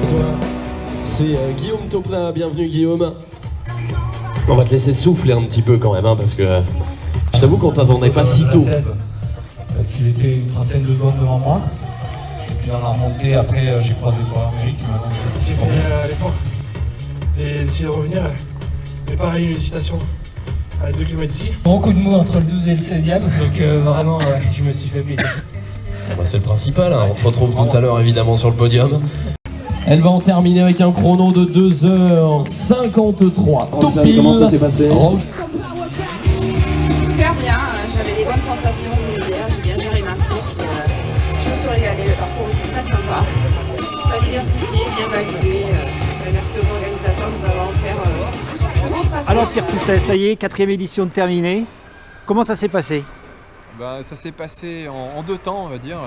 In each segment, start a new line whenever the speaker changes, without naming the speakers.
toi. C'est Guillaume Topla, bienvenue Guillaume. On va te laisser souffler un petit peu quand même, hein, parce que je t'avoue qu'on t'attendait pas si tôt.
Parce qu'il était une trentaine de secondes devant moi. Et puis on a remonté, après j'ai croisé Florian qui m'a annoncé que
j'ai fait l'effort et d'essayer de revenir. Mais pareil, une hésitation à 2 km d'ici.
Beaucoup de mots entre le 12 et le 16e, donc vraiment je me suis fait plaisir.
Bah, c'est le principal, hein. On te retrouve tout à l'heure évidemment sur le podium. Elle va en terminer avec un chrono de 2h53. Top pile.
Comment ça s'est passé?
Super bien, j'avais des bonnes sensations hier, j'ai bien géré ma course, je me suis régalée, le parcours était très sympa, pas diversifié, bien balisé, merci aux organisateurs de nous avoir offert ce beau tracé.
Alors Pierre Toussaint, ça y est, 4e édition terminée, comment ça s'est passé?
Ça s'est passé en 2 temps, on va dire.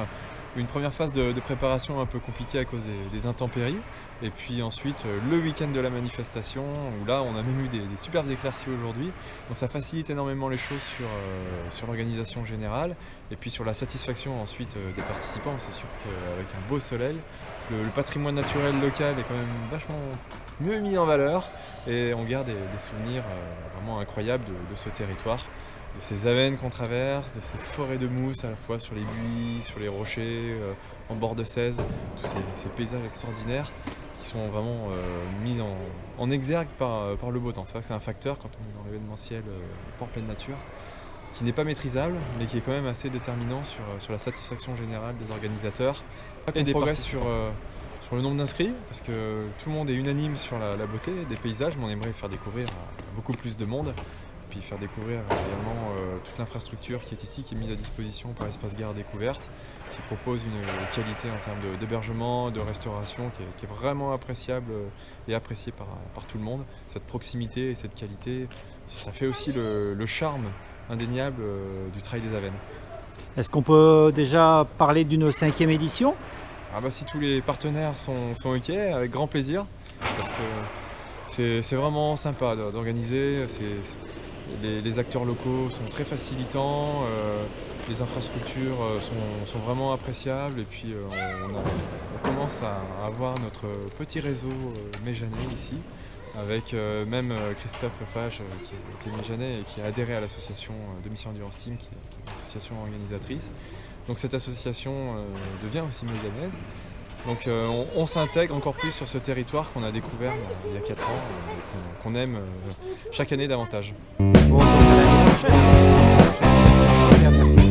Une première phase de préparation un peu compliquée à cause des intempéries, et puis ensuite le week-end de la manifestation où là on a même eu des superbes éclaircies aujourd'hui, donc ça facilite énormément les choses sur l'organisation générale et puis sur la satisfaction ensuite des participants. C'est sûr qu'avec un beau soleil, le patrimoine naturel local est quand même vachement mieux mis en valeur et on garde des souvenirs vraiment incroyables de ce territoire, de ces avennes qu'on traverse, de ces forêts de mousse à la fois sur les buis, sur les rochers, en bord de Cèze, tous ces paysages extraordinaires qui sont vraiment mis en exergue par le beau temps. C'est vrai que c'est un facteur quand on est dans l'événementiel en pleine nature, qui n'est pas maîtrisable, mais qui est quand même assez déterminant sur la satisfaction générale des organisateurs et des progrès sur le nombre d'inscrits, parce que tout le monde est unanime sur la beauté des paysages, mais on aimerait faire découvrir à beaucoup plus de monde. Puis faire découvrir également toute l'infrastructure qui est ici, qui est mise à disposition par l'Espace Gare Découverte, qui propose une qualité en termes d'hébergement, de restauration qui est vraiment appréciable et appréciée par tout le monde. Cette proximité et cette qualité, ça fait aussi le charme indéniable du Trail des Avennes.
Est-ce qu'on peut déjà parler d'une 5e édition?
Si tous les partenaires sont OK, avec grand plaisir, parce que c'est vraiment sympa d'organiser. Les acteurs locaux sont très facilitants, les infrastructures sont vraiment appréciables et puis on commence à avoir notre petit réseau méjanais ici, avec même Christophe Fage qui est méjanais et qui a adhéré à l'association de Mission Endurance Team, qui est l'association organisatrice. Donc cette association devient aussi méganaise. Donc on s'intègre encore plus sur ce territoire qu'on a découvert il y a 4 ans et qu'on aime chaque année davantage.
Bon, donc à l'année prochaine. Merci.